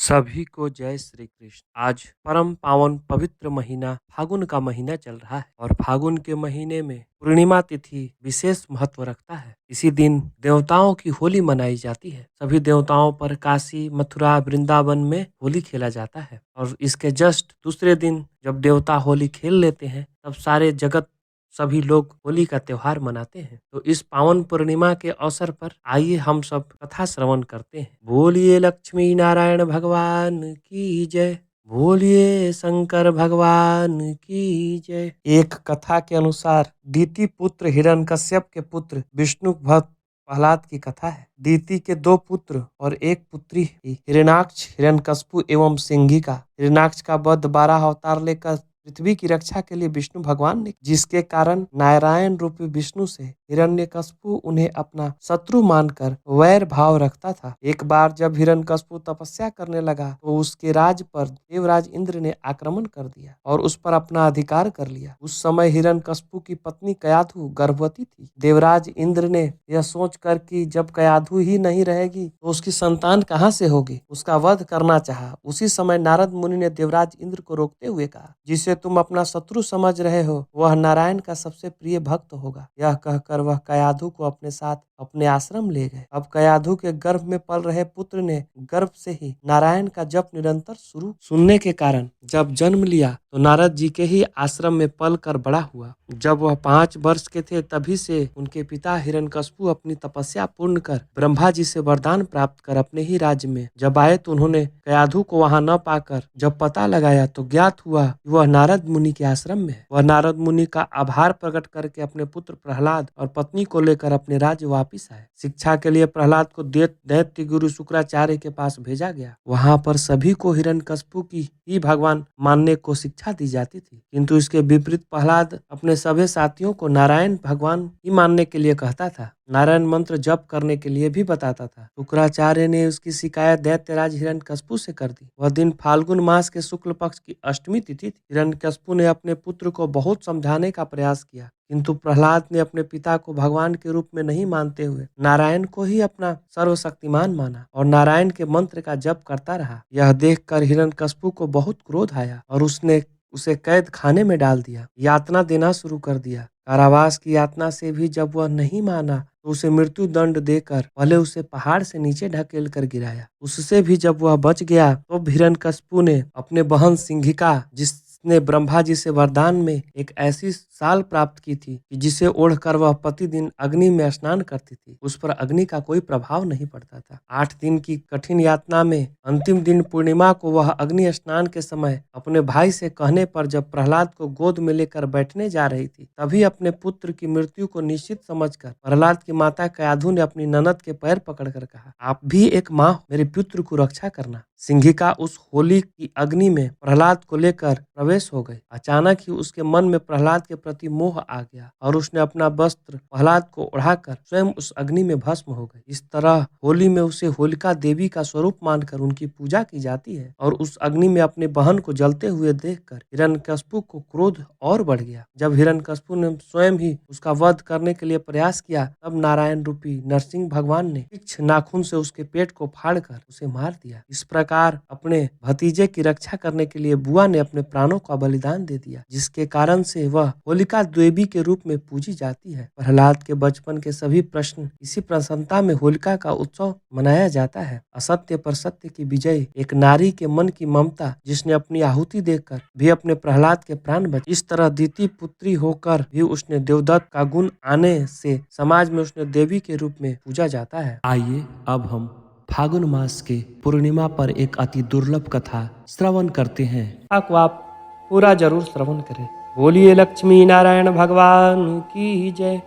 सभी को जय श्री कृष्ण। आज परम पावन पवित्र महीना फागुन का महीना चल रहा है और फागुन के महीने में पूर्णिमा तिथि विशेष महत्व रखता है। इसी दिन देवताओं की होली मनाई जाती है। सभी देवताओं पर काशी, मथुरा, वृंदावन में होली खेला जाता है और इसके जस्ट दूसरे दिन जब देवता होली खेल लेते हैं तब सारे जगत सभी लोग होली का त्योहार मनाते हैं। तो इस पावन पूर्णिमा के अवसर पर आइए हम सब कथा श्रवण करते हैं। बोलिए लक्ष्मी नारायण भगवान की जय, बोलिए शंकर भगवान की जय। एक कथा के अनुसार दीति पुत्र हिरण्यकश्यप के पुत्र विष्णु भक्त प्रहलाद की कथा है। दीति के दो पुत्र और एक पुत्री थी, हिरण्याक्ष, हिरण्यकशिपु एवं सिंहिका। हिरण्याक्ष का वध 12 अवतार लेकर पृथ्वी की रक्षा के लिए विष्णु भगवान ने, जिसके कारण नारायण रूपी विष्णु से हिरण्यकशिपु उन्हें अपना शत्रु मानकर वैर भाव रखता था। एक बार जब हिरण्यकशिपु तपस्या करने लगा तो उसके राज पर देवराज इंद्र ने आक्रमण कर दिया और उस पर अपना अधिकार कर लिया। उस समय हिरण्यकशिपु की पत्नी कयाधु गर्भवती थी। देवराज इंद्र ने यह सोचकर कि जब कयाधु ही नहीं रहेगी तो उसकी संतान कहाँ से होगी, उसका वध करना चाहा। उसी समय नारद मुनि ने देवराज इंद्र को रोकते हुए कहा, जिसे तुम अपना शत्रु समझ रहे हो वह नारायण का सबसे प्रिय भक्त होगा। यह कहकर वह कयाधु को अपने साथ अपने आश्रम ले गए। अब कयाधु के गर्भ में पल रहे पुत्र ने गर्भ से ही नारायण का जप निरंतर शुरू सुनने के कारण जब जन्म लिया तो नारद जी के ही आश्रम में पल कर बड़ा हुआ। जब वह 5 वर्ष के थे तभी से उनके पिता हिरण्यकशिपु अपनी तपस्या पूर्ण कर ब्रह्मा जी से वरदान प्राप्त कर अपने ही राज्य में जब आए तो उन्होंने कयाधु को वहां न पाकर जब पता लगाया तो ज्ञात हुआ कि वह नारद मुनि के आश्रम में है। वह नारद मुनि का आभार प्रकट करके अपने पुत्र प्रहलाद और पत्नी को लेकर अपने राज्य वापिस आए। शिक्षा के लिए प्रहलाद को दैत्य गुरु शुक्राचार्य के पास भेजा गया। वहां पर सभी को हिरण्यकशिपु की ही भगवान मानने को शिक्षा दी जाती थी, किंतु इसके विपरीत प्रहलाद अपने सभी साथियों को नारायण भगवान ही मानने के लिए कहता था। नारायण मंत्र जप करने के लिए भी बताता था। शुक्राचार्य ने उसकी शिकायत दैत्यराज हिरण्यकशिपु से कर दी। वह दिन फाल्गुन मास के शुक्ल पक्ष की अष्टमी तिथि थी। हिरण्यकशिपु ने अपने पुत्र को बहुत समझाने का प्रयास किया, किंतु प्रहलाद ने अपने पिता को भगवान के रूप में नहीं मानते हुए नारायण को ही अपना सर्वशक्तिमान माना और नारायण के मंत्र का जप करता रहा। यह देखकर हिरण्यकशिपु को बहुत क्रोध आया और उसने उसे कैद खाने में डाल दिया, यातना देना शुरू कर दिया। कारावास की यातना से भी जब वह नहीं माना तो उसे मृत्यु दंड देकर पहले उसे पहाड़ से नीचे ढकेल कर गिराया। उससे भी जब वह बच गया तो हिरण्यकशिपु ने अपने बहन सिंहिका, जिसने ब्रह्मा जी से वरदान में एक ऐसी साल प्राप्त की थी कि जिसे ओढ़कर वह प्रतिदिन अग्नि में स्नान करती थी, उस पर अग्नि का कोई प्रभाव नहीं पड़ता था। 8 दिन की कठिन यातना में अंतिम दिन पूर्णिमा को वह अग्नि स्नान के समय अपने भाई से कहने पर जब प्रहलाद को गोद में लेकर बैठने जा रही थी, तभी अपने पुत्र की मृत्यु को निश्चित समझकर प्रहलाद की माता कयाधु ने अपनी ननद के पैर पकड़कर कहा, आप भी एक माँ हो, मेरे पुत्र को रक्षा करना। सिंहिका उस होली की अग्नि में प्रहलाद को लेकर प्रवेश हो गई। अचानक ही उसके मन में प्रहलाद के प्रति मोह आ गया और उसने अपना वस्त्र प्रहलाद को ओढ़ाकर स्वयं उस अग्नि में भस्म हो गई। इस तरह होली में उसे होलिका देवी का स्वरूप मानकर उनकी पूजा की जाती है और उस अग्नि में अपने बहन को जलते हुए देखकर हिरण्यकशिपु को क्रोध और बढ़ गया। जब हिरण्यकशिपु ने स्वयं ही उसका वध करने के लिए प्रयास किया तब नारायण रूपी नरसिंह भगवान ने तीक्ष्ण नाखून से उसके पेट को फाड़कर उसे मार दिया। इस प्रकार अपने भतीजे की रक्षा करने के लिए बुआ ने अपने प्राणों का बलिदान दे दिया, जिसके कारण से वह होलिका देवी के रूप में पूजी जाती है। प्रहलाद के बचपन के सभी प्रश्न इसी प्रसन्नता में होलिका का उत्सव मनाया जाता है। असत्य पर सत्य की विजय, एक नारी के मन की ममता, जिसने अपनी आहुति देकर भी अपने प्रहलाद के प्राण बचे। इस तरह दीति पुत्री होकर भी उसने देवदत्त का गुण आने से समाज में उसने देवी के रूप में पूजा जाता है। आइए अब हम फागुन मास के पूर्णिमा पर एक अति दुर्लभ कथा श्रवण करते हैं। आपको आप पूरा जरूर श्रवण करें। बोलिए लक्ष्मी नारायण भगवान की जय,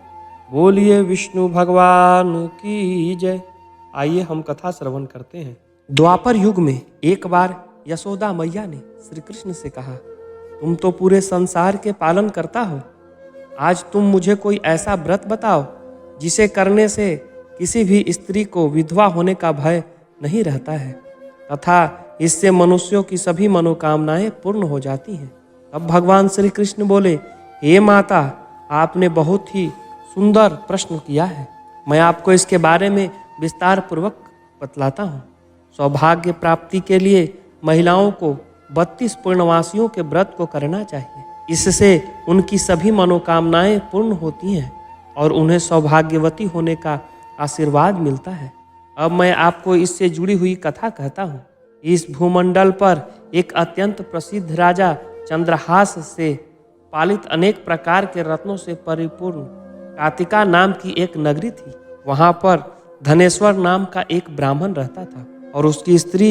बोलिए विष्णु भगवान की जय। आइए हम कथा श्रवण करते हैं। द्वापर युग में एक बार यशोदा मैया ने श्री कृष्ण से कहा, तुम तो पूरे संसार के पालन करता हो, आज तुम मुझे कोई ऐसा व्रत बताओ जिसे करने से किसी भी स्त्री को विधवा होने का भय नहीं रहता है तथा इससे मनुष्यों की सभी मनोकामनाएं पूर्ण हो जाती हैं। तब भगवान श्री कृष्ण बोले, हे माता, आपने बहुत ही सुंदर प्रश्न किया है। मैं आपको इसके बारे में विस्तार पूर्वक बतलाता हूँ। सौभाग्य प्राप्ति के लिए महिलाओं को 32 पूर्णवासियों के व्रत को करना चाहिए। इससे उनकी सभी मनोकामनाएं पूर्ण होती हैं और उन्हें सौभाग्यवती होने का आशीर्वाद मिलता है। अब मैं आपको इससे जुड़ी हुई कथा कहता हूँ। इस भूमंडल पर एक अत्यंत प्रसिद्ध राजा चंद्रहास से पालित अनेक प्रकार के रत्नों से परिपूर्ण कातिका नाम की एक नगरी थी। वहां पर धनेश्वर नाम का एक ब्राह्मण रहता था और उसकी स्त्री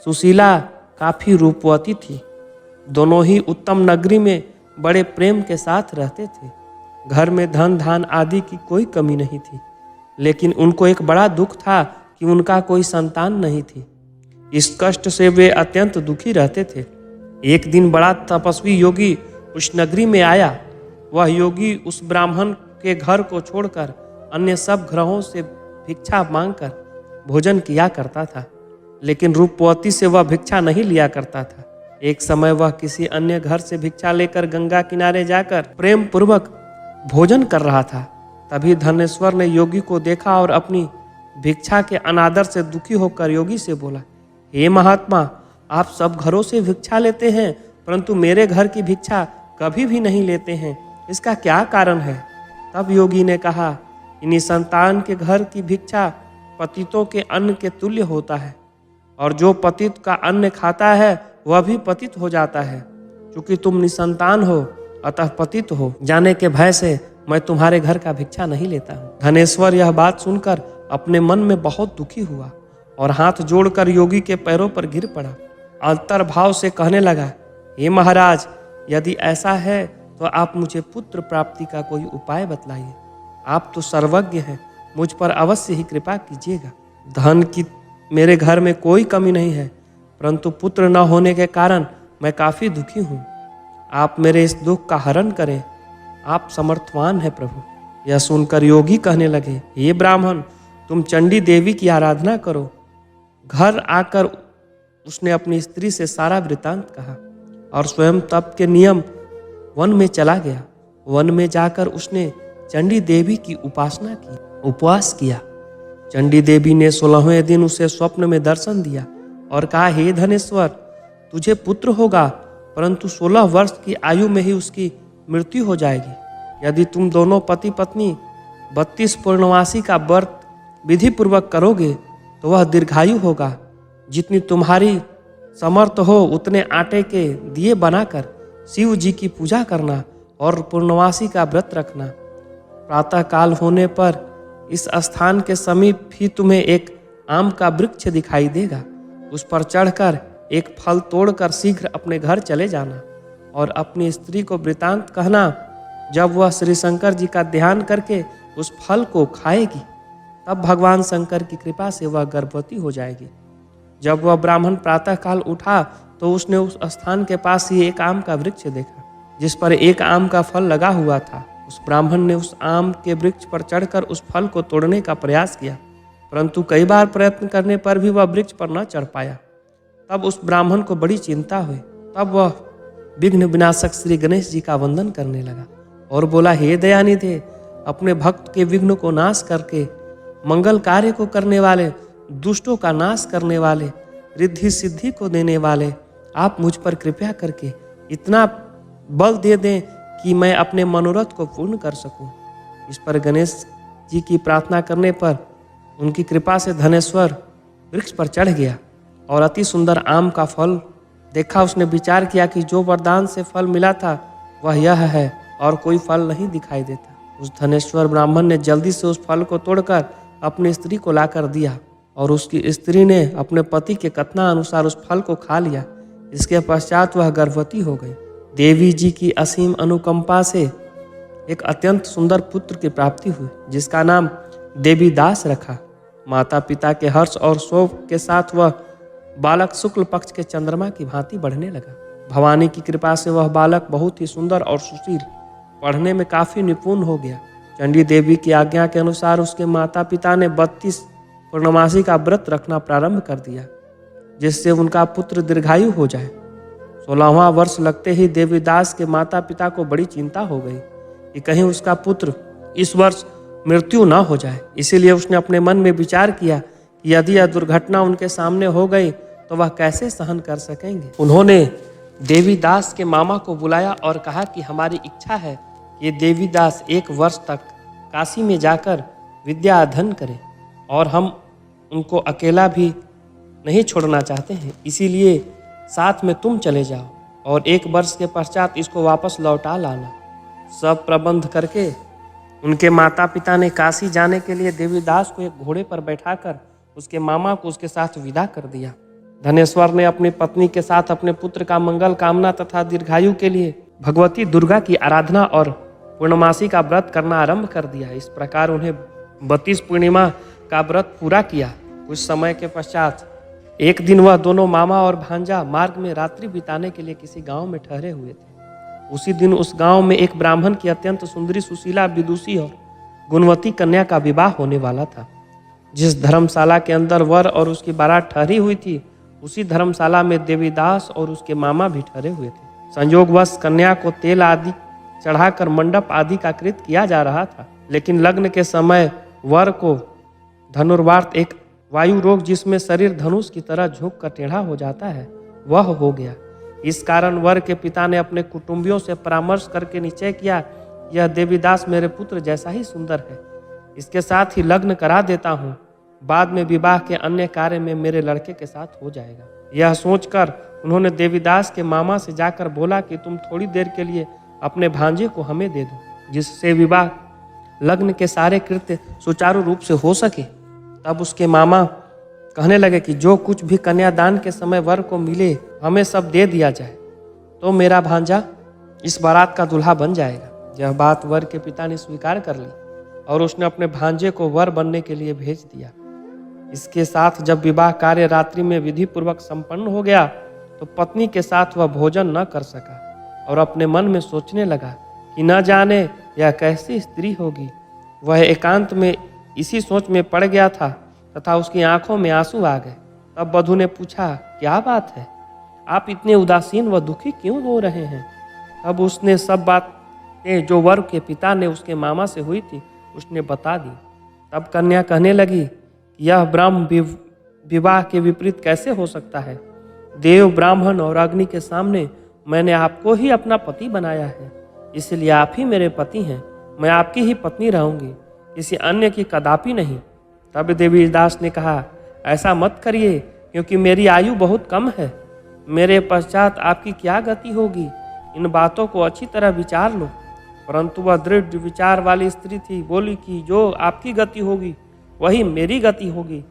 सुशीला काफी रूपवती थी। दोनों ही उत्तम नगरी में बड़े प्रेम के साथ रहते थे। घर में धन धान आदि की कोई कमी नहीं थी, लेकिन उनको एक बड़ा दुख था कि उनका कोई संतान नहीं थी। इस कष्ट से वे अत्यंत दुखी रहते थे। एक दिन बड़ा तपस्वी योगी उस नगरी में आया। वह योगी उस ब्राह्मण के घर को छोड़कर अन्य सब ग्रहों से भिक्षा मांगकर भोजन किया करता था, लेकिन रूपवती से वह भिक्षा नहीं लिया करता था। एक समय वह किसी अन्य घर से भिक्षा लेकर गंगा किनारे जाकर प्रेम पूर्वक भोजन कर रहा था। तभी धनेश्वर ने योगी को देखा और अपनी भिक्षा के अनादर से दुखी होकर योगी से बोला, हे महात्मा, आप सब घरों से भिक्षा लेते हैं, परंतु मेरे घर की भिक्षा कभी भी नहीं लेते हैं, इसका क्या कारण है? तब योगी ने कहा, निसंतान के घर की भिक्षा पतितों के अन्न के तुल्य होता है, और जो पतित का अन्न खाता है वह भी पतित हो जाता है। क्योंकि तुम निसंतान हो अतः पतित हो जाने के भय से मैं तुम्हारे घर का भिक्षा नहीं लेता हूँ। धनेश्वर यह बात सुनकर अपने मन में बहुत दुखी हुआ और हाथ जोड़कर योगी के पैरों पर गिर पड़ा। अंतर भाव से कहने लगा, हे महाराज, यदि ऐसा है तो आप मुझे पुत्र प्राप्ति का कोई उपाय बतलाइए। आप तो सर्वज्ञ हैं, मुझ पर अवश्य ही कृपा कीजिएगा। धन की मेरे घर में कोई कमी नहीं है, परंतु पुत्र न होने के कारण मैं काफ़ी दुखी हूँ। आप मेरे इस दुख का हरण करें, आप समर्थवान हैं प्रभु। यह सुनकर योगी कहने लगे, हे ब्राह्मण, तुम चंडी देवी की आराधना करो। घर आकर उसने अपनी स्त्री से सारा वृतांत कहा और स्वयं तप के नियम वन में चला गया। वन में जाकर उसने चंडी देवी की उपासना की, उपवास किया। चंडी देवी ने 16वें दिन उसे स्वप्न में दर्शन दिया और कहा, हे धनेश्वर, तुझे पुत्र होगा, परंतु 16 वर्ष की आयु में ही उसकी मृत्यु हो जाएगी। यदि तुम दोनों पति पत्नी 32 पूर्णवासी का व्रत विधि पूर्वक करोगे तो वह दीर्घायु होगा। जितनी तुम्हारी समर्थ हो उतने आटे के दिए बनाकर शिव जी की पूजा करना और पूर्णवासी का व्रत रखना। प्रातः काल होने पर इस स्थान के समीप ही तुम्हें एक आम का वृक्ष दिखाई देगा। उस पर चढ़कर एक फल तोड़कर शीघ्र अपने घर चले जाना और अपनी स्त्री को वृतांत कहना। जब वह श्री शंकर जी का ध्यान करके उस फल को खाएगी, तब भगवान शंकर की कृपा से वह गर्भवती हो जाएगी। जब वह ब्राह्मण प्रातःकाल उठा तो उसने उस स्थान के पास ही एक आम का वृक्ष देखा, जिस पर एक आम का फल लगा हुआ था। उस ब्राह्मण ने उस आम के वृक्ष पर चढ़कर उस फल को तोड़ने का प्रयास किया, परंतु कई बार प्रयत्न करने पर भी वह वृक्ष पर न चढ़ पाया। तब उस ब्राह्मण को बड़ी चिंता हुई। तब वह विघ्न विनाशक श्री गणेश जी का वंदन करने लगा और बोला, हे दयानिधे, अपने भक्त के विघ्न को नाश करके मंगल कार्य को करने वाले, दुष्टों का नाश करने वाले, रिद्धि सिद्धि को देने वाले, आप मुझ पर कृपया करके इतना बल दे दें कि मैं अपने मनोरथ को पूर्ण कर सकूं। इस पर गणेश जी की प्रार्थना करने पर उनकी कृपा से धनेश्वर वृक्ष पर चढ़ गया और अति सुंदर आम का फल देखा। उसने विचार किया कि जो वरदान से फल मिला था वह यह है और कोई फल नहीं दिखाई देता। उस धनेश्वर ब्राह्मण ने जल्दी से उस फल को तोड़कर अपनी स्त्री को लाकर दिया और उसकी स्त्री ने अपने पति के कथना अनुसार उस फल को खा लिया। इसके पश्चात वह गर्भवती हो गई। देवी जी की असीम अनुकंपा से एक अत्यंत सुंदर पुत्र की प्राप्ति हुई, जिसका नाम देवी दास रखा। माता पिता के हर्ष और शोक के साथ वह बालक शुक्ल पक्ष के चंद्रमा की भांति बढ़ने लगा। भवानी की कृपा से वह बालक बहुत ही सुंदर और सुशील, पढ़ने में काफी निपुण हो गया। चंडी देवी की आज्ञा के अनुसार उसके माता पिता ने 32 पूर्णमासी का व्रत रखना प्रारंभ कर दिया, जिससे उनका पुत्र दीर्घायु हो जाए। 16वां वर्ष लगते ही देवीदास के माता पिता को बड़ी चिंता हो गई कि कहीं उसका पुत्र इस वर्ष मृत्यु न हो जाए। इसीलिए उसने अपने मन में विचार किया कि यदि यह दुर्घटना उनके सामने हो गई तो वह कैसे सहन कर सकेंगे। उन्होंने देवीदास के मामा को बुलाया और कहा कि हमारी इच्छा है कि ये देवीदास 1 वर्ष तक काशी में जाकर विद्या अध्ययन करें और हम उनको अकेला भी नहीं छोड़ना चाहते हैं, इसीलिए साथ में तुम चले जाओ और 1 वर्ष के पश्चात इसको वापस लौटा लाना। सब प्रबंध करके उनके माता पिता ने काशी जाने के लिए देवीदास को एक घोड़े पर बैठाकर उसके मामा को उसके साथ विदा कर दिया। धनेश्वर ने अपनी पत्नी के साथ अपने पुत्र का मंगल कामना तथा दीर्घायु के लिए भगवती दुर्गा की आराधना और पूर्णमासी का व्रत करना आरंभ कर दिया। इस प्रकार उन्हें 32 पूर्णिमा का व्रत पूरा किया। कुछ समय के पश्चात एक दिन वह दोनों मामा और भांजा मार्ग में रात्रि बिताने के लिए किसी गांव में ठहरे हुए थे। उसी दिन उस गांव में एक ब्राह्मण की अत्यंत सुंदरी, सुशीला, विदुषी और गुणवती कन्या का विवाह होने वाला था। जिस धर्मशाला के अंदर वर और उसकी बारात ठहरी हुई थी, उसी धर्मशाला में देवीदास और उसके मामा भी ठहरे हुए थे। संयोगवश कन्या को तेल आदि चढ़ाकर मंडप आदि का कृत किया जा रहा था, लेकिन लग्न के समय वर को धनुर्वात, एक वायु रोग जिसमें शरीर धनुष की तरह झुक कर टेढ़ा हो जाता है, वह हो गया। इस कारण वर के पिता ने अपने कुटुंबियों से परामर्श करके निश्चय किया, यह देवीदास मेरे पुत्र जैसा ही सुंदर है, इसके साथ ही लग्न करा देता हूँ, बाद में विवाह के अन्य कार्य में मेरे लड़के के साथ हो जाएगा। यह सोचकर उन्होंने देवीदास के मामा से जाकर बोला कि तुम थोड़ी देर के लिए अपने भांजे को हमें दे दो, जिससे विवाह लग्न के सारे कृत्य सुचारू रूप से हो सके। तब उसके मामा कहने लगे कि जो कुछ भी कन्यादान के समय वर को मिले हमें सब दे दिया जाए, तो मेरा भांजा इस बारात का दूल्हा बन जाएगा। यह बात वर के पिता ने स्वीकार कर ली और उसने अपने भांजे को वर बनने के लिए भेज दिया। इसके साथ जब विवाह कार्य रात्रि में विधि पूर्वक संपन्न हो गया तो पत्नी के साथ वह भोजन न कर सका और अपने मन में सोचने लगा कि न जाने यह कैसी स्त्री होगी। वह एकांत में इसी सोच में पड़ गया था तथा उसकी आंखों में आंसू आ गए। तब वधू ने पूछा, क्या बात है, आप इतने उदासीन व दुखी क्यों हो रहे हैं? तब उसने सब बातें जो वर के पिता ने उसके मामा से हुई थी उसने बता दी। तब कन्या कहने लगी, यह ब्रह्म विवाह के विपरीत कैसे हो सकता है? देव, ब्राह्मण और अग्नि के सामने मैंने आपको ही अपना पति बनाया है, इसलिए आप ही मेरे पति हैं। मैं आपकी ही पत्नी रहूंगी, किसी अन्य की कदापि नहीं। तब देवीदास ने कहा, ऐसा मत करिए, क्योंकि मेरी आयु बहुत कम है। मेरे पश्चात आपकी क्या गति होगी, इन बातों को अच्छी तरह विचार लो। परंतु वह दृढ़ विचार वाली स्त्री थी, बोली कि जो आपकी गति होगी वही मेरी गति होगी।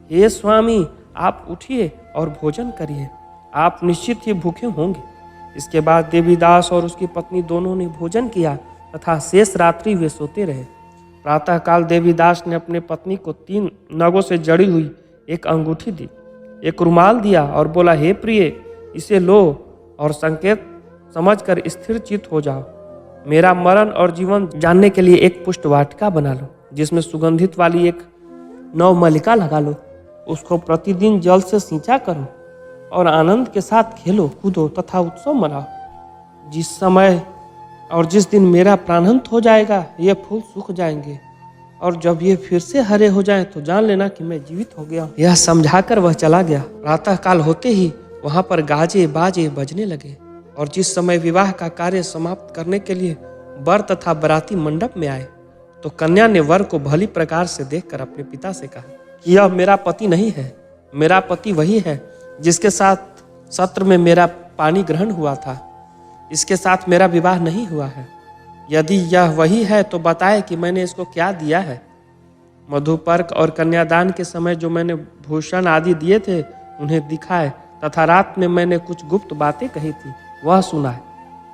हे स्वामी, आप उठिए और भोजन करिए, आप निश्चित ही भूखे होंगे। इसके बाद देवीदास और उसकी पत्नी दोनों ने भोजन किया तथा शेष रात्रि वे सोते रहे। प्रातःकाल देवीदास ने अपने पत्नी को 3 नगों से जड़ी हुई एक अंगूठी दी, एक रुमाल दिया और बोला, हे प्रिय, इसे लो और संकेत समझकर स्थिर चित्त हो जाओ। मेरा मरण और जीवन जानने के लिए एक पुष्ट वाटिका बना लो, जिसमें सुगंधित वाली एक नवमल्लिका लगा लो। उसको प्रतिदिन जल से सींचा करो और आनंद के साथ खेलो, कूदो तथा उत्सव मनाओ। जिस समय और जिस दिन मेरा प्राणांत हो जाएगा, ये फूल सूख जाएंगे और जब ये फिर से हरे हो जाएं तो जान लेना कि मैं जीवित हो गया। यह समझाकर वह चला गया। प्रातःकाल होते ही वहां पर गाजे बाजे बजने लगे और जिस समय विवाह का कार्य समाप्त करने के लिए वर तथा बराती मंडप में आए तो कन्या ने वर को भली प्रकार से देखकर अपने पिता से कहा कि यह मेरा पति नहीं है, मेरा पति वही है जिसके साथ सत्र में मेरा पानी ग्रहण हुआ था। इसके साथ मेरा विवाह नहीं हुआ है। यदि यह वही है तो बताए कि मैंने इसको क्या दिया है। मधुपर्क और कन्यादान के समय जो मैंने भूषण आदि दिए थे उन्हें दिखाए तथा रात में मैंने कुछ गुप्त बातें कही थी वह सुनाए।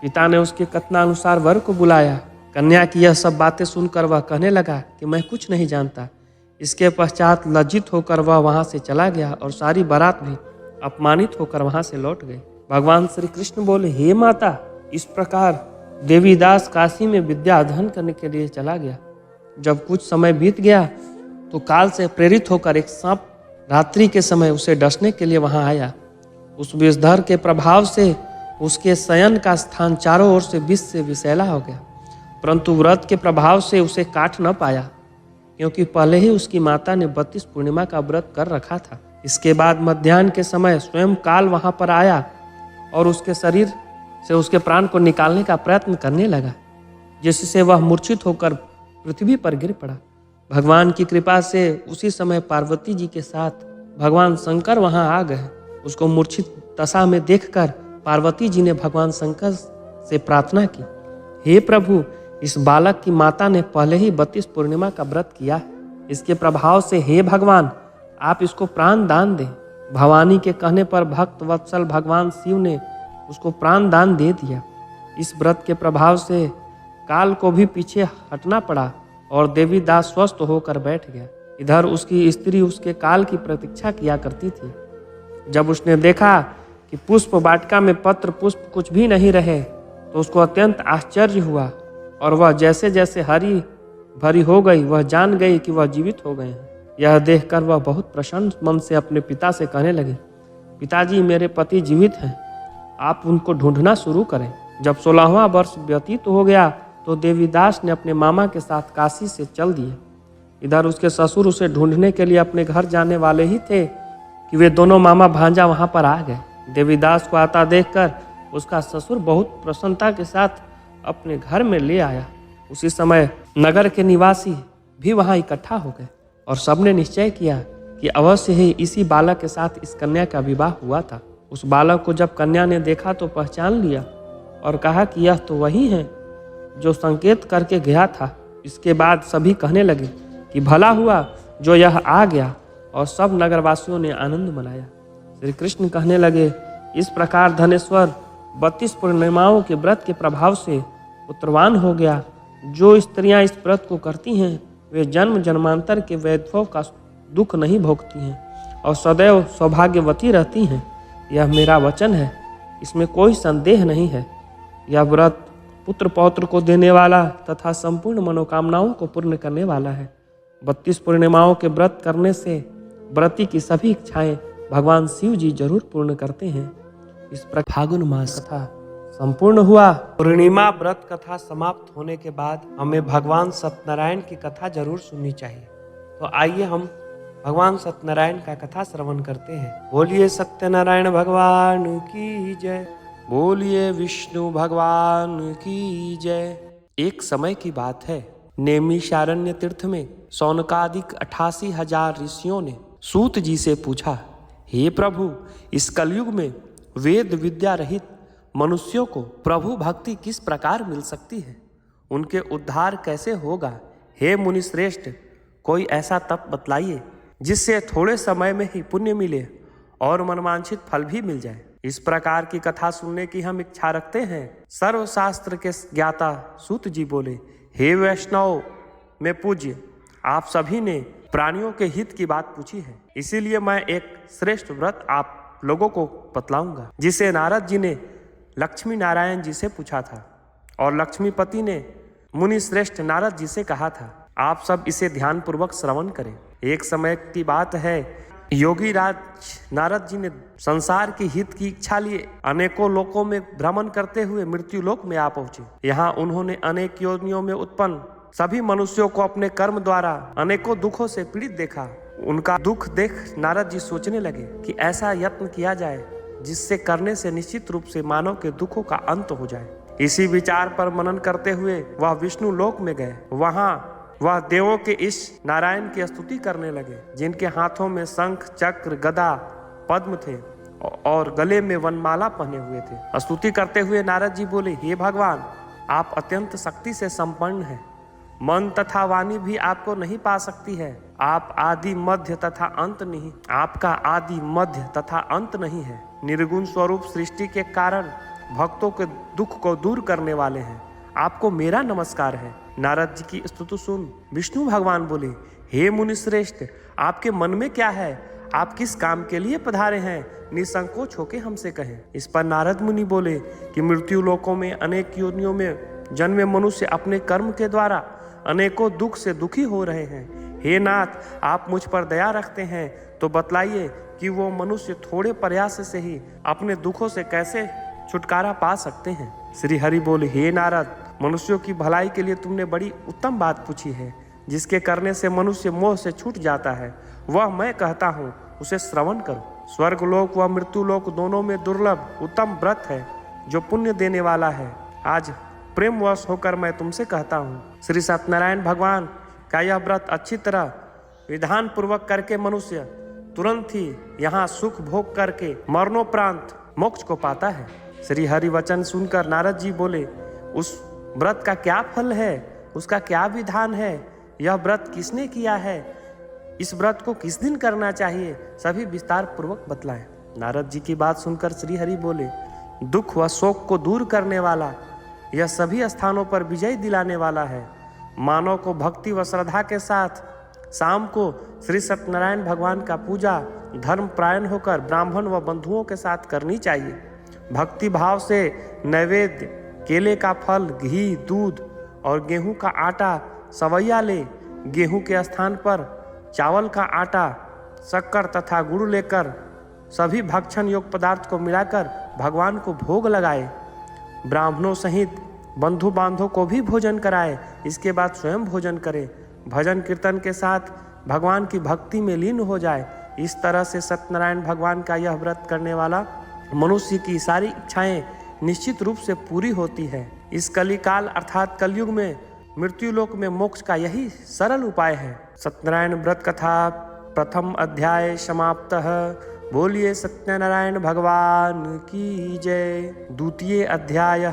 पिता ने उसके कथनानुसार वर को बुलाया। कन्या की यह सब बातें सुनकर वह कहने लगा कि मैं कुछ नहीं जानता। इसके पश्चात लज्जित होकर वह वहां से चला गया और सारी बारात भी अपमानित होकर वहां से लौट गई। भगवान श्री कृष्ण बोले, हे माता, इस प्रकार देवीदास काशी में विद्या अध्ययन करने के लिए चला गया। जब कुछ समय बीत गया तो काल से प्रेरित होकर एक सांप रात्रि के समय उसे डसने के लिए वहां आया। उस विषधर के प्रभाव से उसके शयन का स्थान चारों ओर से विष से विषैला हो गया, परंतु व्रत के प्रभाव से उसे काट न पाया, क्योंकि पहले ही उसकी माता ने 32 पूर्णिमा का व्रत कर रखा था। इसके बाद मध्याह्न के समय स्वयं काल वहां पर आया और उसके शरीर से उसके प्राण को निकालने का प्रयत्न करने लगा, जिससे वह मूर्छित होकर पृथ्वी पर गिर पड़ा। भगवान की कृपा से उसी समय पार्वती जी के साथ भगवान शंकर वहां आ गए। उसको मूर्छित दशा में देखकर पार्वती जी ने भगवान शंकर से प्रार्थना की, हे प्रभु, इस बालक की माता ने पहले ही 32 पूर्णिमा का व्रत किया है। इसके प्रभाव से हे भगवान, आप इसको प्राण दान दें। भवानी के कहने पर भक्त वत्सल भगवान शिव ने उसको प्राण दान दे दिया। इस व्रत के प्रभाव से काल को भी पीछे हटना पड़ा और देवीदास स्वस्थ होकर बैठ गया। इधर उसकी स्त्री उसके काल की प्रतीक्षा किया करती थी। जब उसने देखा कि पुष्प वाटिका में पत्र पुष्प कुछ भी नहीं रहे तो उसको अत्यंत आश्चर्य हुआ और वह जैसे जैसे हरी भरी हो गई वह जान गई कि वह जीवित हो गए हैं। यह देखकर वह बहुत प्रसन्न मन से अपने पिता से कहने लगे, पिताजी, मेरे पति जीवित हैं, आप उनको ढूंढना शुरू करें। जब 16वां वर्ष व्यतीत हो गया तो देवीदास ने अपने मामा के साथ काशी से चल दिए। इधर उसके ससुर उसे ढूंढने के लिए अपने घर जाने वाले ही थे कि वे दोनों मामा भांजा वहां पर आ गए। देवीदास को आता देखकर उसका ससुर बहुत प्रसन्नता के साथ अपने घर में ले आया। उसी समय नगर के निवासी भी वहां इकट्ठा हो गए और सबने निश्चय किया कि अवश्य ही इसी बालक के साथ इस कन्या का विवाह हुआ था। उस बालक को जब कन्या ने देखा तो पहचान लिया और कहा कि यह तो वही है जो संकेत करके गया था। इसके बाद सभी कहने लगे कि भला हुआ जो यह आ गया, और सब नगरवासियों ने आनंद मनाया। श्री कृष्ण कहने लगे, इस प्रकार धनेश्वर 32 पूर्णिमाओं के व्रत के प्रभाव से पुत्रवान हो गया। जो स्त्रियां इस व्रत को करती हैं वे जन्म जन्मांतर के वैधवों का दुख नहीं भोगती हैं और सदैव सौभाग्यवती रहती हैं। यह मेरा वचन है, इसमें कोई संदेह नहीं है। यह व्रत पुत्र पौत्र को देने वाला तथा संपूर्ण मनोकामनाओं को पूर्ण करने वाला है। 32 पूर्णिमाओं के व्रत करने से व्रती की सभी इच्छाएं भगवान शिव जी जरूर पूर्ण करते हैं। इस प्रकार फागुन मास कथा संपूर्ण हुआ। पूर्णिमा व्रत कथा समाप्त होने के बाद हमें भगवान सत्यनारायण की कथा जरूर सुननी चाहिए। तो आइए हम भगवान सत्यनारायण का कथा श्रवण करते हैं। बोलिए सत्यनारायण भगवान की जय, बोलिए विष्णु भगवान की जय। एक समय की बात है, नैमिषारण्य तीर्थ में सौनकादिक 88,000 ऋषियों ने सूत जी से पूछा, हे प्रभु, इस कलयुग में वेद विद्या रहित मनुष्यों को प्रभु भक्ति किस प्रकार मिल सकती है? उनके उद्धार कैसे होगा? हे मुनि श्रेष्ठ, कोई ऐसा तप बतलाइए जिससे थोड़े समय में ही पुण्य मिले और मनवांछित फल भी मिल जाए। इस प्रकार की कथा सुनने की हम इच्छा रखते हैं। सर्वशास्त्र के ज्ञाता सूत जी बोले, हे वैष्णव में पूज्य, आप सभी ने प्राणियों के हित की बात पूछी है, इसीलिए मैं एक श्रेष्ठ व्रत आप लोगों को बतलाऊंगा, जिसे नारद जी ने लक्ष्मी नारायण जी से पूछा था और लक्ष्मीपति ने मुनि श्रेष्ठ नारद जी से कहा था। आप सब इसे ध्यान पूर्वक श्रवण करें। एक समय की बात है, योगी राज नारद जी ने संसार के हित की इच्छा लिए अनेकों लोकों में भ्रमण करते हुए मृत्यु लोक में आ पहुंचे। यहाँ उन्होंने अनेक योनियों में उत्पन्न सभी मनुष्यों को अपने कर्म द्वारा अनेकों दुखों से पीड़ित देखा। उनका दुख देख नारद जी सोचने लगे कि ऐसा यत्न किया जाए जिससे करने से निश्चित रूप से मानव के दुखों का अंत हो जाए। इसी विचार पर मनन करते हुए वह विष्णु लोक में गए। वहां वह देवों के इस नारायण की स्तुति करने लगे, जिनके हाथों में शंख चक्र गदा पद्म थे और गले में वनमाला पहने हुए थे। स्तुति करते हुए नारद जी बोले, हे भगवान, आप अत्यंत शक्ति से संपन्न हैं, मन तथा वाणी भी आपको नहीं पा सकती है। आप आदि मध्य तथा अंत नहीं, आपका आदि मध्य तथा अंत नहीं है। निर्गुण स्वरूप सृष्टि के कारण भक्तों के दुख को दूर करने वाले हैं। आपको मेरा नमस्कार है। नारद जी की स्तुति सुन विष्णु भगवान बोले, हे मुनि श्रेष्ठ, आपके मन में क्या है? आप किस काम के लिए पधारे हैं? निसंकोच होके हमसे कहें। इस पर नारद मुनि बोले कि मृत्यु लोकों में अनेक योनियों में जन्मे मनुष्य अपने कर्म के द्वारा अनेकों दुख से दुखी हो रहे हैं। हे नाथ, आप मुझ पर दया रखते हैं तो बतलाइए कि वो मनुष्य थोड़े प्रयास से ही अपने दुखों से कैसे छुटकारा पा सकते हैं। श्री हरि बोले, हे नारद, मनुष्यों की भलाई के लिए तुमने बड़ी उत्तम बात पूछी है, जिसके करने से मनुष्य मोह से छूट जाता है, वह मैं कहता हूँ, उसे श्रवण करो। स्वर्गलोक व मृत्युलोक दोनों में दुर्लभ उत्तम व्रत है जो पुण्य देने वाला है। आज प्रेमवश होकर मैं तुमसे कहता हूँ, श्री सत्यनारायण भगवान का यह व्रत अच्छी तरह विधान पूर्वक करके मनुष्य तुरंत ही यहाँ सुख भोग करके मरणोपरांत मोक्ष को पाता है। श्री हरि वचन सुनकर नारद जी बोले, उस व्रत का क्या फल है, उसका क्या विधान है, यह व्रत किसने किया है, इस व्रत को किस दिन करना चाहिए, सभी विस्तार पूर्वक बतलाएं। नारद जी की बात सुनकर श्री हरि बोले, दुख व शोक को दूर करने वाला, यह सभी स्थानों पर विजय दिलाने वाला है। मानव को भक्ति व श्रद्धा के साथ शाम को श्री सत्यनारायण भगवान का पूजा धर्म प्रायण होकर ब्राह्मण व बंधुओं के साथ करनी चाहिए। भक्ति भाव से नैवेद्य, केले का फल, घी, दूध और गेहूं का आटा सवैया ले, गेहूं के स्थान पर चावल का आटा, शक्कर तथा गुड़ लेकर सभी भक्षण योग पदार्थ को मिलाकर भगवान को भोग लगाए। ब्राह्मणों सहित बंधु बांधवों को भी भोजन कराए। इसके बाद स्वयं भोजन करे, भजन कीर्तन के साथ भगवान की भक्ति में लीन हो जाए। इस तरह से सत्यनारायण भगवान का यह व्रत करने वाला मनुष्य की सारी इच्छाएं निश्चित रूप से पूरी होती है। इस कलिकाल अर्थात कलयुग में मृत्युलोक में मोक्ष का यही सरल उपाय है। सत्यनारायण व्रत कथा प्रथम अध्याय समाप्तः। बोलिए सत्यनारायण भगवान की जय। द्वितीय अध्याय।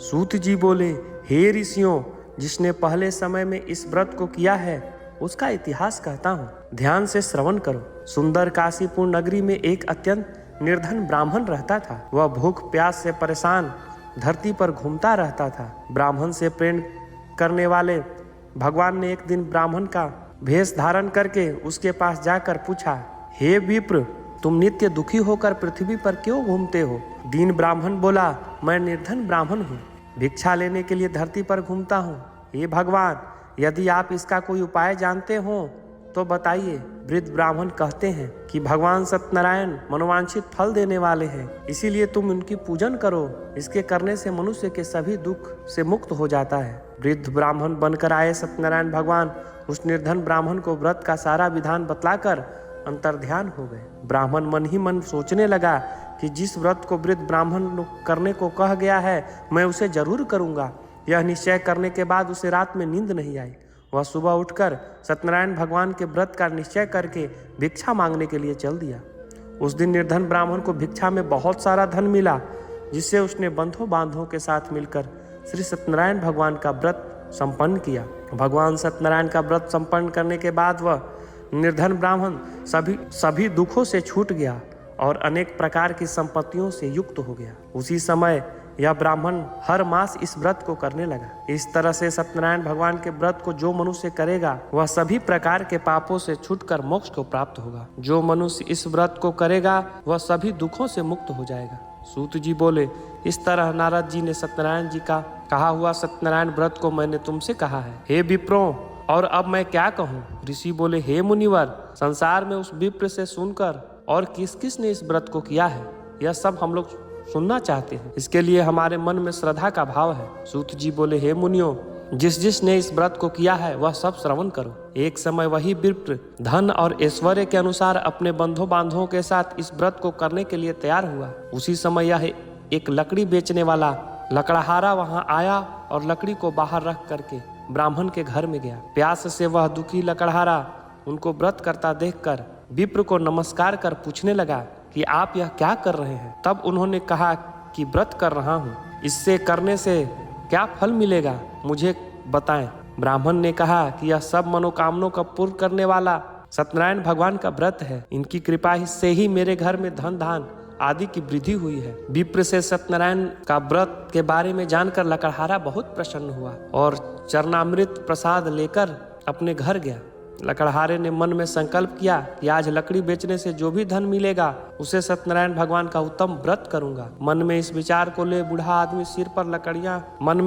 सूत जी बोले, हे ऋषियों, जिसने पहले समय में इस व्रत को किया है उसका इतिहास कहता हूँ, ध्यान से श्रवण करो। सुंदर काशीपुर नगरी में एक अत्यंत निर्धन ब्राह्मण रहता था। वह भूख प्यास से परेशान धरती पर घूमता रहता था। ब्राह्मण से प्रेम करने वाले भगवान ने एक दिन ब्राह्मण का भेष धारण करके उसके पास जाकर पूछा, हे विप्र, तुम नित्य दुखी होकर पृथ्वी पर क्यों घूमते हो? दीन ब्राह्मण बोला, मैं निर्धन ब्राह्मण हूँ, भिक्षा लेने के लिए धरती पर घूमता हूँ। हे भगवान, यदि आप इसका कोई उपाय जानते हो तो बताइए। वृद्ध ब्राह्मण कहते हैं कि भगवान सत्यनारायण मनोवांछित फल देने वाले हैं, इसीलिए तुम उनकी पूजन करो। इसके करने से मनुष्य के सभी दुख से मुक्त हो जाता है। वृद्ध ब्राह्मण बनकर आए सत्यनारायण भगवान उस निर्धन ब्राह्मण को व्रत का सारा विधान बतलाकर अंतर्ध्यान हो गए। ब्राह्मण मन ही मन सोचने लगा कि जिस व्रत को वृद्ध ब्राह्मण करने को कह गया है मैं उसे जरूर करूंगा। यह निश्चय करने के बाद उसे रात में नींद नहीं आई। वह सुबह उठकर सत्यनारायण भगवान के व्रत का निश्चय करके भिक्षा मांगने के लिए चल दिया। उस दिन निर्धन ब्राह्मण को भिक्षा में बहुत सारा धन मिला, जिससे उसने बंधु बांधवों के साथ मिलकर श्री सत्यनारायण भगवान का व्रत संपन्न किया। भगवान सत्यनारायण का व्रत संपन्न करने के बाद वह निर्धन ब्राह्मण सभी दुखों से छूट गया और अनेक प्रकार की संपत्तियों से युक्त हो गया। उसी समय यह ब्राह्मण हर मास इस व्रत को करने लगा। इस तरह से सत्यनारायण भगवान के व्रत को जो मनुष्य करेगा वह सभी प्रकार के पापों से छूटकर मोक्ष को प्राप्त होगा। जो मनुष्य इस व्रत को करेगा वह सभी दुखों से मुक्त हो जाएगा। सूत जी बोले, इस तरह नारद जी ने सत्यनारायण जी का कहा हुआ सत्यनारायण व्रत को मैंने तुमसे कहा है। हे विप्रों, और अब मैं क्या कहूँ? ऋषि बोले, हे मुनिवर, संसार में उस विप्र से सुनकर और किस किस ने इस व्रत को किया है यह सब हम लोग सुनना चाहते हैं। इसके लिए हमारे मन में श्रद्धा का भाव है। सूत जी बोले, हे मुनियों, जिस ने इस व्रत को किया है वह सब श्रवण करो। एक समय वही विप्र धन और ऐश्वर्य के अनुसार अपने बंधु बांधवों के साथ इस व्रत को करने के लिए तैयार हुआ। उसी समय यह एक लकड़ी बेचने वाला लकड़हारा वहां आया और लकड़ी को बाहर रख करके ब्राह्मण के घर में गया। प्यास से वह दुखी लकड़हारा उनको व्रत करता देखकर विप्र को नमस्कार कर पूछने लगा कि आप यह क्या कर रहे हैं? तब उन्होंने कहा कि व्रत कर रहा हूँ, इससे करने से क्या फल मिलेगा मुझे बताएं। ब्राह्मण ने कहा कि यह सब मनोकामनाओं का पूर्ण करने वाला सत्यनारायण भगवान का व्रत है। इनकी कृपा से ही मेरे घर में धन धान आदि की वृद्धि हुई है। विप्र से सत्यनारायण का व्रत के बारे में जानकर लकड़हारा बहुत प्रसन्न हुआ और चरणामृत प्रसाद लेकर अपने घर गया। लकड़हारे ने मन में संकल्प किया कि आज लकड़ी बेचने से जो भी धन मिलेगा उसे सत्यनारायण भगवान का उत्तम व्रत करूंगा। मन में इस विचार को ले बूढ़ा आदमी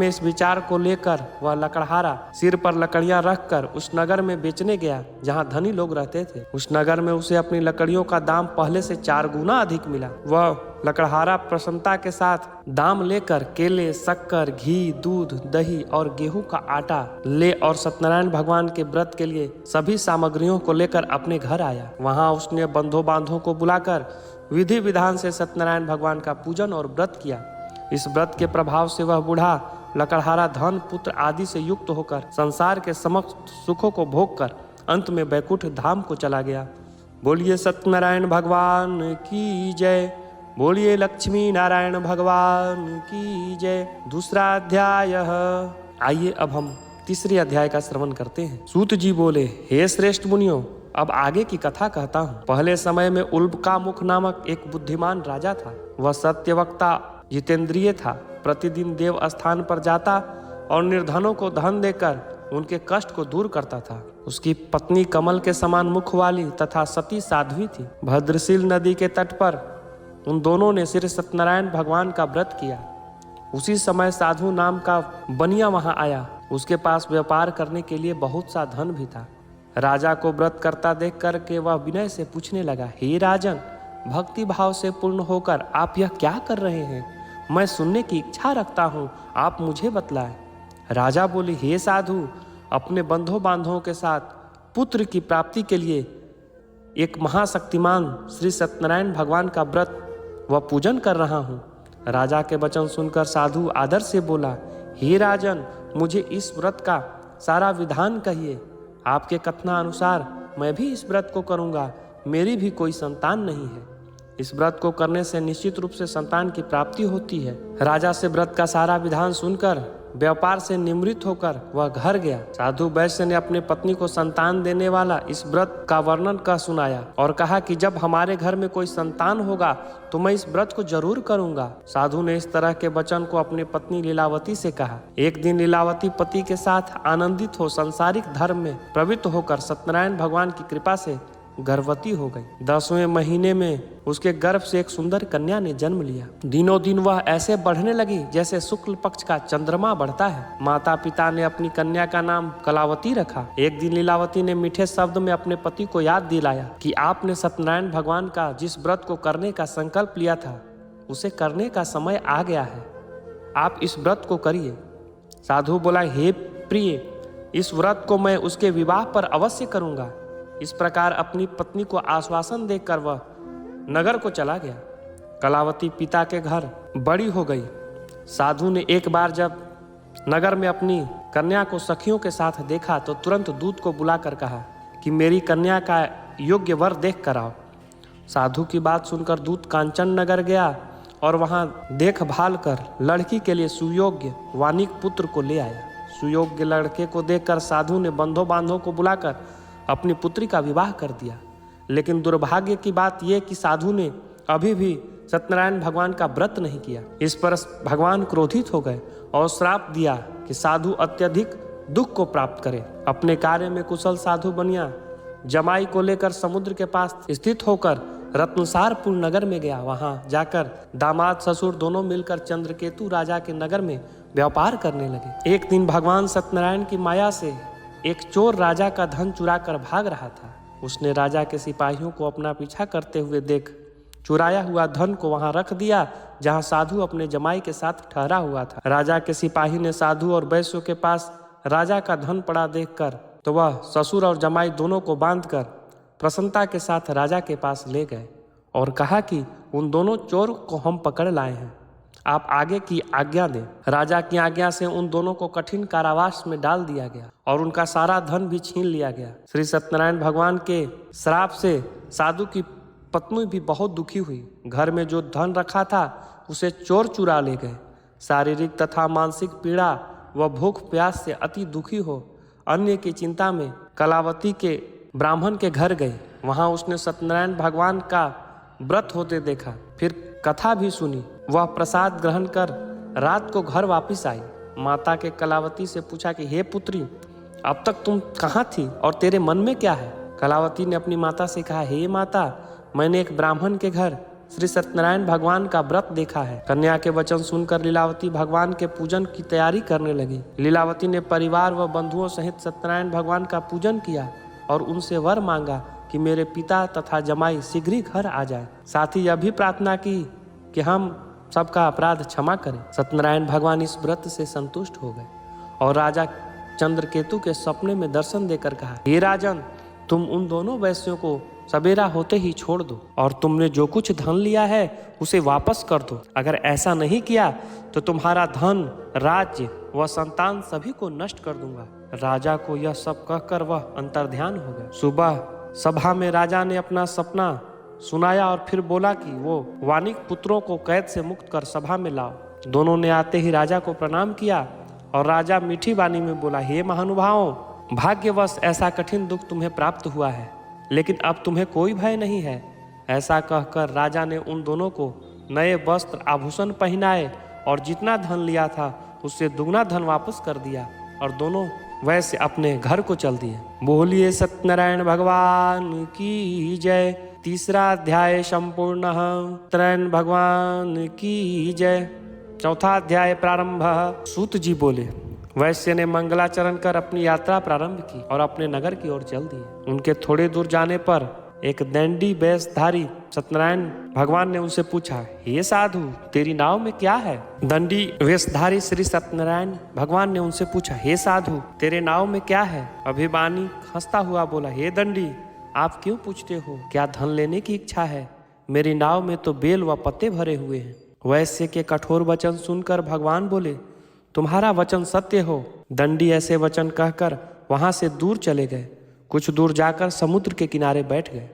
इस विचार को लेकर वह लकड़हारा सिर पर लकड़ियां रखकर उस नगर में बेचने गया जहाँ धनी लोग रहते थे। उस नगर में उसे अपनी लकड़ियों का दाम पहले से 4 गुना अधिक मिला। वह लकड़हारा प्रसन्नता के साथ दाम लेकर केले, शक्कर, घी, दूध, दही और गेहूं का आटा ले और सत्यनारायण भगवान के व्रत के लिए सभी सामग्रियों को लेकर अपने घर आया। वहां उसने बंधु बांधों को बुलाकर विधि विधान से सत्यनारायण भगवान का पूजन और व्रत किया। इस व्रत के प्रभाव से वह बूढ़ा लकड़हारा धन, पुत्र आदि से युक्त होकर संसार के समस्त सुखों को भोग कर अंत में बैकुंठ धाम को चला गया। बोलिए सत्यनारायण भगवान की जय। बोलिए लक्ष्मी नारायण भगवान की जय। दूसरा अध्याय। आइए अब हम तीसरे अध्याय का श्रवण करते हैं। सूत जी बोले, हे श्रेष्ठ मुनियों, अब आगे की कथा कहता हूँ। पहले समय में उल्बकामुख नामक एक बुद्धिमान राजा था। वह सत्यवक्ता, जितेंद्रिय था। प्रतिदिन देव स्थान पर जाता और निर्धनों को धन देकर उनके कष्ट को दूर करता था। उसकी पत्नी कमल के समान मुख वाली तथा सती साध्वी थी। भद्रशील नदी के तट पर उन दोनों ने श्री सत्यनारायण भगवान का व्रत किया। उसी समय साधु नाम का बनिया वहां आया। उसके पास व्यापार करने के लिए बहुत सा धन भी था। राजा को व्रत करता देख करके वह विनय से पूछने लगा, हे राजन, भक्ति भाव से पूर्ण होकर आप यह क्या कर रहे हैं? मैं सुनने की इच्छा रखता हूँ, आप मुझे बतलाएं। राजा बोले, हे साधु, अपने बंधु बांधवों के साथ पुत्र की प्राप्ति के लिए एक महाशक्तिमान श्री सत्यनारायण भगवान का व्रत व पूजन कर रहा हूँ। राजा के वचन सुनकर साधु आदर से बोला, हे राजन, मुझे इस व्रत का सारा विधान कहिए। आपके कथनानुसार मैं भी इस व्रत को करूँगा। मेरी भी कोई संतान नहीं है। इस व्रत को करने से निश्चित रूप से संतान की प्राप्ति होती है। राजा से व्रत का सारा विधान सुनकर व्यापार से निवृत्त होकर वह घर गया। साधु वैश्य ने अपने पत्नी को संतान देने वाला इस व्रत का वर्णन कह सुनाया और कहा कि जब हमारे घर में कोई संतान होगा तो मैं इस व्रत को जरूर करूंगा। साधु ने इस तरह के वचन को अपनी पत्नी लीलावती से कहा। एक दिन लीलावती पति के साथ आनंदित हो संसारिक धर्म में प्रवृत्त होकर सत्यनारायण भगवान की कृपा से गर्भवती हो गई। 10वें महीने में उसके गर्भ से एक सुंदर कन्या ने जन्म लिया। दिनों दिन वह ऐसे बढ़ने लगी जैसे शुक्ल पक्ष का चंद्रमा बढ़ता है। माता पिता ने अपनी कन्या का नाम कलावती रखा। एक दिन लीलावती ने मीठे शब्द में अपने पति को याद दिलाया कि आपने सत्यनारायण भगवान का जिस व्रत को करने का संकल्प लिया था उसे करने का समय आ गया है। आप इस व्रत को करिए। साधु बोला, हे प्रिय, इस व्रत को मैं उसके विवाह पर अवश्य करूंगा। इस प्रकार अपनी पत्नी को आश्वासन देकर वह नगर को चला गया। कलावती पिता के घर बड़ी हो गई। साधु ने एक बार जब नगर में अपनी कन्या को सखियों के साथ देखा तो तुरंत दूत को बुलाकर कहा कि मेरी कन्या का योग्य वर देख कर आओ। साधु की बात सुनकर दूत कांचन नगर गया और वहां देखभाल कर लड़की के लिए सुयोग्य वानिक पुत्र को ले आया। सुयोग्य लड़के को देखकर साधु ने बंधु बांधवों को बुलाकर अपनी पुत्री का विवाह कर दिया। लेकिन दुर्भाग्य की बात यह कि साधु ने अभी भी सत्यनारायण भगवान का व्रत नहीं किया। इस पर भगवान क्रोधित हो गए और श्राप दिया कि साधु अत्यधिक दुख को प्राप्त करे। अपने कार्य में कुशल साधु बनिया जमाई को लेकर समुद्र के पास स्थित होकर रत्नसारपुर नगर में गया। वहां जाकर दामाद ससुर दोनों मिलकर चंद्रकेतु राजा के नगर में व्यापार करने लगे। एक दिन भगवान सत्यनारायण की माया से एक चोर राजा का धन चुरा कर भाग रहा था। उसने राजा के सिपाहियों को अपना पीछा करते हुए देख चुराया हुआ धन को वहां रख दिया जहां साधु अपने जमाई के साथ ठहरा हुआ था। राजा के सिपाही ने साधु और वैश्यों के पास राजा का धन पड़ा देखकर तो वह ससुर और जमाई दोनों को बांधकर प्रसन्नता के साथ राजा के पास ले गए और कहा कि उन दोनों चोर को हम पकड़ लाए हैं, आप आगे की आज्ञा दें। राजा की आज्ञा से उन दोनों को कठिन कारावास में डाल दिया गया और उनका सारा धन भी छीन लिया गया। श्री सत्यनारायण भगवान के श्राप से साधु की पत्नी भी बहुत दुखी हुई। घर में जो धन रखा था उसे चोर चुरा ले गए। शारीरिक तथा मानसिक पीड़ा व भूख प्यास से अति दुखी हो अन्य की चिंता में कलावती के ब्राह्मण के घर गई। वहां उसने सत्यनारायण भगवान का व्रत होते देखा, फिर कथा भी सुनी। वह प्रसाद ग्रहण कर रात को घर वापस आई। माता के कलावती से पूछा कि हे पुत्री, अब तक तुम कहाँ थी और तेरे मन में क्या है? कलावती ने अपनी माता से कहा, हे माता, मैंने एक ब्राह्मण के घर श्री सत्यनारायण भगवान का व्रत देखा है। कन्या के वचन सुनकर लीलावती भगवान के पूजन की तैयारी करने लगी। लीलावती ने परिवार व बंधुओं सहित सत्यनारायण भगवान का पूजन किया और उनसे वर मांगा कि मेरे पिता तथा जमाई शीघ्र ही घर आ जाए। साथ ही यह भी प्रार्थना की कि हम सबका अपराध क्षमा करें। सत्यनारायण भगवान इस व्रत से संतुष्ट हो गए और राजा चंद्रकेतु के सपने में दर्शन देकर कहा, हे राजन, तुम उन दोनों वैश्यों को सवेरा होते ही छोड़ दो और तुमने जो कुछ धन लिया है उसे वापस कर दो। अगर ऐसा नहीं किया तो तुम्हारा धन, राज्य व संतान सभी को नष्ट कर दूंगा। राजा को यह सब कहकर वह अंतर्ध्यान हो गए। सुबह सभा में राजा ने अपना सपना सुनाया और फिर बोला कि वो वानिक पुत्रों को कैद से मुक्त कर सभा में लाओ। दोनों ने आते ही राजा को प्रणाम किया और राजा मीठी वाणी में बोला, हे महानुभावों, भाग्यवश ऐसा कठिन दुख तुम्हें प्राप्त हुआ है, लेकिन अब तुम्हें कोई भय नहीं है। ऐसा कहकर राजा ने उन दोनों को नए वस्त्र आभूषण पहनाए और जितना धन लिया था उससे दुगना धन वापस कर दिया और दोनों वैसे अपने घर को चल दिए। बोलिए सत्यनारायण भगवान की जय। तीसरा अध्याय संपूर्ण। सत्यनारायण भगवान की जय। चौथा अध्याय प्रारंभ। सूत जी बोले, वैश्य ने मंगलाचरण कर अपनी यात्रा प्रारंभ की और अपने नगर की ओर चल दिए। उनके थोड़े दूर जाने पर एक दंडी वेशधारी सत्यनारायण भगवान ने उनसे पूछा, हे साधु, तेरी नाव में क्या है? दंडी वेशधारी श्री सत्यनारायण भगवान ने उनसे पूछा, हे साधु, तेरे नाव में क्या है? अभिमानी हंसता हुआ बोला, हे दंडी, आप क्यों पूछते हो? क्या धन लेने की इच्छा है? मेरी नाव में तो बेल व पत्ते भरे हुए हैं। वैश्य के कठोर वचन सुनकर भगवान बोले, तुम्हारा वचन सत्य हो। दंडी ऐसे वचन कहकर वहां से दूर चले गए। कुछ दूर जाकर समुद्र के किनारे बैठ गए।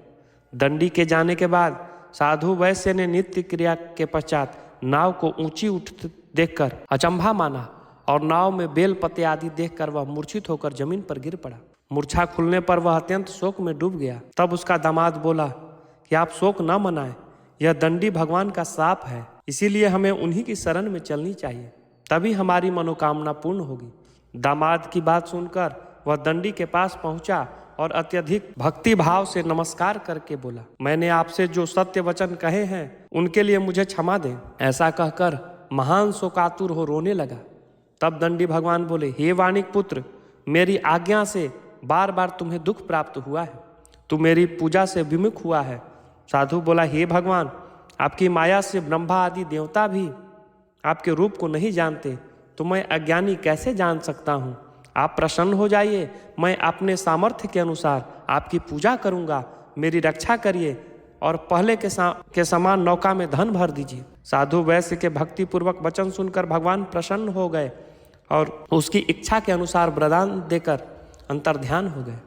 दंडी के जाने के बाद साधु वैश्य ने नित्य क्रिया के पश्चात नाव को ऊंची उठते देखकर अचंभा माना और नाव में बेल पत्ते आदि देखकर वह मूर्छित होकर जमीन पर गिर पड़ा। मूर्छा खुलने पर वह अत्यंत शोक में डूब गया। तब उसका दामाद बोला कि आप शोक न मनाएं, यह दंडी भगवान का श्राप है, इसीलिए हमें उन्हीं की शरण में चलनी चाहिए, तभी हमारी मनोकामना पूर्ण होगी। दामाद की बात सुनकर वह दंडी के पास पहुंचा और अत्यधिक भक्ति भाव से नमस्कार करके बोला, मैंने आपसे जो सत्य वचन कहे हैं उनके लिए मुझे क्षमा दें। ऐसा कहकर महान शोकातुर हो रोने लगा। तब दंडी भगवान बोले, हे वानिक पुत्र, मेरी आज्ञा से बार बार तुम्हें दुख प्राप्त हुआ है, तू मेरी पूजा से विमुख हुआ है। साधु बोला, हे भगवान, आपकी माया से ब्रह्मा आदि देवता भी आपके रूप को नहीं जानते, तो मैं अज्ञानी कैसे जान सकता हूँ? आप प्रसन्न हो जाइए, मैं अपने सामर्थ्य के अनुसार आपकी पूजा करूँगा, मेरी रक्षा करिए और पहले के समान नौका में धन भर दीजिए। साधु वैश्य के भक्तिपूर्वक वचन सुनकर भगवान प्रसन्न हो गए और उसकी इच्छा के अनुसार वरदान देकर अंतर्ध्यान हो गए।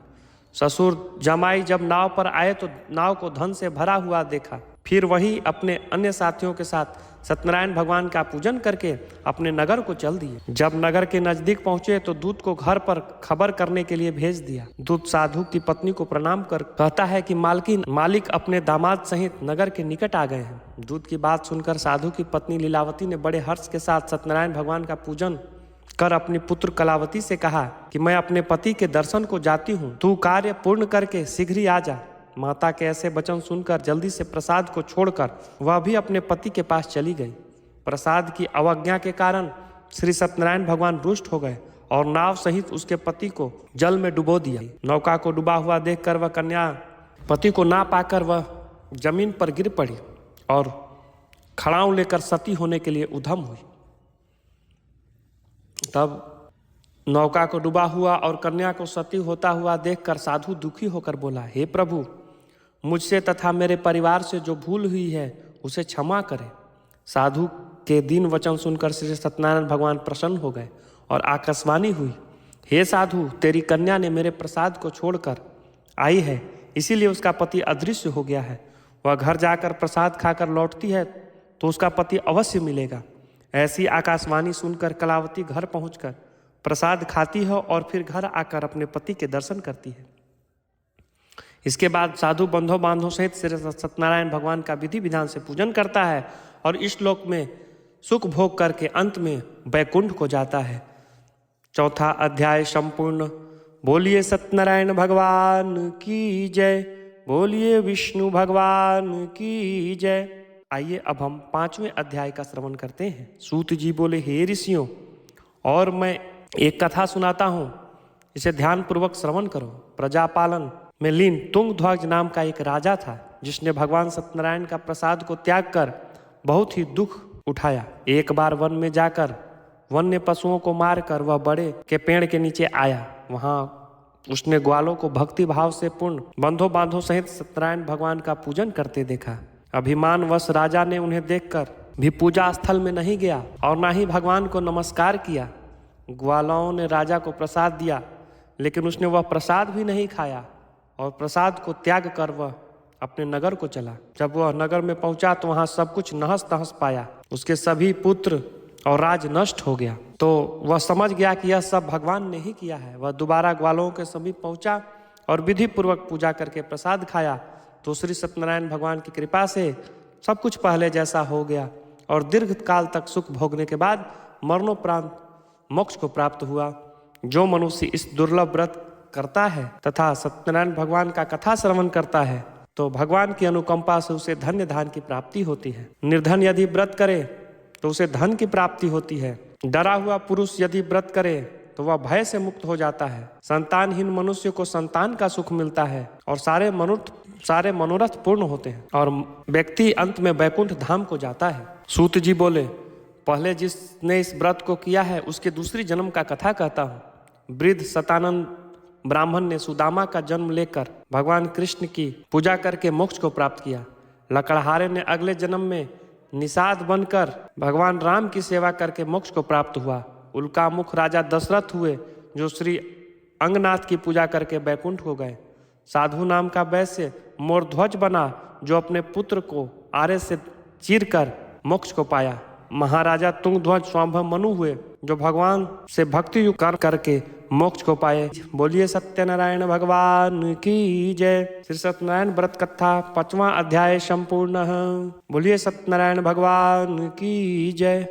ससुर जमाई जब नाव पर आए तो नाव को धन से भरा हुआ देखा। फिर वही अपने अन्य साथियों के साथ सत्यनारायण भगवान का पूजन करके अपने नगर को चल दिए। जब नगर के नजदीक पहुंचे तो दूत को घर पर खबर करने के लिए भेज दिया। दूत साधु की पत्नी को प्रणाम कर कहता है कि मालिक अपने दामाद सहित नगर के निकट आ गए हैं। दूत की बात सुनकर साधु की पत्नी लीलावती ने बड़े हर्ष के साथ सत्यनारायण भगवान का पूजन कर अपनी पुत्र कलावती से कहा कि मैं अपने पति के दर्शन को जाती हूँ, तू कार्य पूर्ण करके शीघ्र ही आ जा। माता के ऐसे वचन सुनकर जल्दी से प्रसाद को छोड़कर वह भी अपने पति के पास चली गई। प्रसाद की अवज्ञा के कारण श्री सत्यनारायण भगवान रुष्ट हो गए और नाव सहित उसके पति को जल में डुबो दिया। नौका को डूबा हुआ देखकर वह कन्या पति को ना पाकर वह जमीन पर गिर पड़ी और खड़ाऊ लेकर सती होने के लिए उद्यम हुई। तब नौका को डूबा हुआ और कन्या को सती होता हुआ देखकर साधु दुखी होकर बोला, हे प्रभु, मुझसे तथा मेरे परिवार से जो भूल हुई है उसे क्षमा करें। साधु के दीन वचन सुनकर श्री सत्यनारायण भगवान प्रसन्न हो गए और आकाशवाणी हुई, हे साधु, तेरी कन्या ने मेरे प्रसाद को छोड़कर आई है, इसीलिए उसका पति अदृश्य हो गया है। वह घर जाकर प्रसाद खाकर लौटती है तो उसका पति अवश्य मिलेगा। ऐसी आकाशवाणी सुनकर कलावती घर पहुंचकर प्रसाद खाती है और फिर घर आकर अपने पति के दर्शन करती है। इसके बाद साधु बंधुओं बांधों सहित श्री सत्यनारायण भगवान का विधि विधान से पूजन करता है और इस श्लोक में सुख भोग करके अंत में वैकुंठ को जाता है। चौथा अध्याय संपूर्ण। बोलिए सत्यनारायण भगवान की जय। बोलिए विष्णु भगवान की जय। आइए अब हम 5वें अध्याय का श्रवण करते हैं। सूत जी बोले, हे ऋषियों, और मैं एक कथा सुनाता हूँ, इसे ध्यान पूर्वक श्रवण करो। प्रजापालन में लीन तुंगध्वज नाम का एक राजा था, जिसने भगवान सत्यनारायण का प्रसाद को त्याग कर बहुत ही दुख उठाया। एक बार वन में जाकर वन्य पशुओं को मारकर वह बड़े के पेड़ के नीचे आया। वहां उसने ग्वालों को भक्ति भाव से पूर्ण बंधों बांधों सहित सत्यनारायण भगवान का पूजन करते देखा। अभिमानवश राजा ने उन्हें देखकर भी पूजा स्थल में नहीं गया और ना ही भगवान को नमस्कार किया। ग्वालों ने राजा को प्रसाद दिया, लेकिन उसने वह प्रसाद भी नहीं खाया और प्रसाद को त्याग कर वह अपने नगर को चला। जब वह नगर में पहुंचा तो वहां सब कुछ नहस तहस पाया। उसके सभी पुत्र और राज नष्ट हो गया। तो वह समझ गया कि यह सब भगवान ने ही किया है। वह दोबारा ग्वालों के समीप पहुंचा और विधि पूर्वक पूजा करके प्रसाद खाया तो श्री सत्यनारायण भगवान की कृपा से सब कुछ पहले जैसा हो गया और दीर्घ काल तक सुख भोगने के बाद मरणोपरांत मोक्ष को प्राप्त हुआ। जो मनुष्य इस दुर्लभ व्रत करता है तथा सत्यनारायण भगवान का कथा श्रवण करता है तो भगवान की अनुकंपा से उसे धन्य धान की प्राप्ति होती है। निर्धन यदि व्रत करे तो उसे धन की प्राप्ति होती है। डरा हुआ पुरुष यदि व्रत करे तो वह भय से मुक्त हो जाता है। संतानहीन मनुष्य को संतान का सुख मिलता है और सारे मनोरथ पूर्ण होते हैं और व्यक्ति अंत में वैकुंठ धाम को जाता है। सूत जी बोले, पहले जिसने इस व्रत को किया है उसके दूसरी जन्म का कथा कहता हूँ। वृद्ध सतानंद ब्राह्मण ने सुदामा का जन्म लेकर भगवान कृष्ण की पूजा करके मोक्ष को प्राप्त किया। लकड़हारे ने अगले जन्म में निषाद बनकर भगवान राम की सेवा करके मोक्ष को प्राप्त हुआ। उल्कामुख राजा दशरथ हुए, जो श्री अंगनाथ की पूजा करके बैकुंठ हो गए। साधु नाम का वैश्य मोरध्वज बना, जो अपने पुत्र को आरे से चीरकर मोक्ष को पाया। महाराजा तुंगध्वज स्वयंभव मनु हुए, जो भगवान से भक्ति युक्त कर्म करके मोक्ष को पाए। बोलिए सत्यनारायण भगवान की जय। श्री सत्यनारायण व्रत कथा 5वां अध्याय संपूर्ण। बोलिए सत्यनारायण भगवान की जय।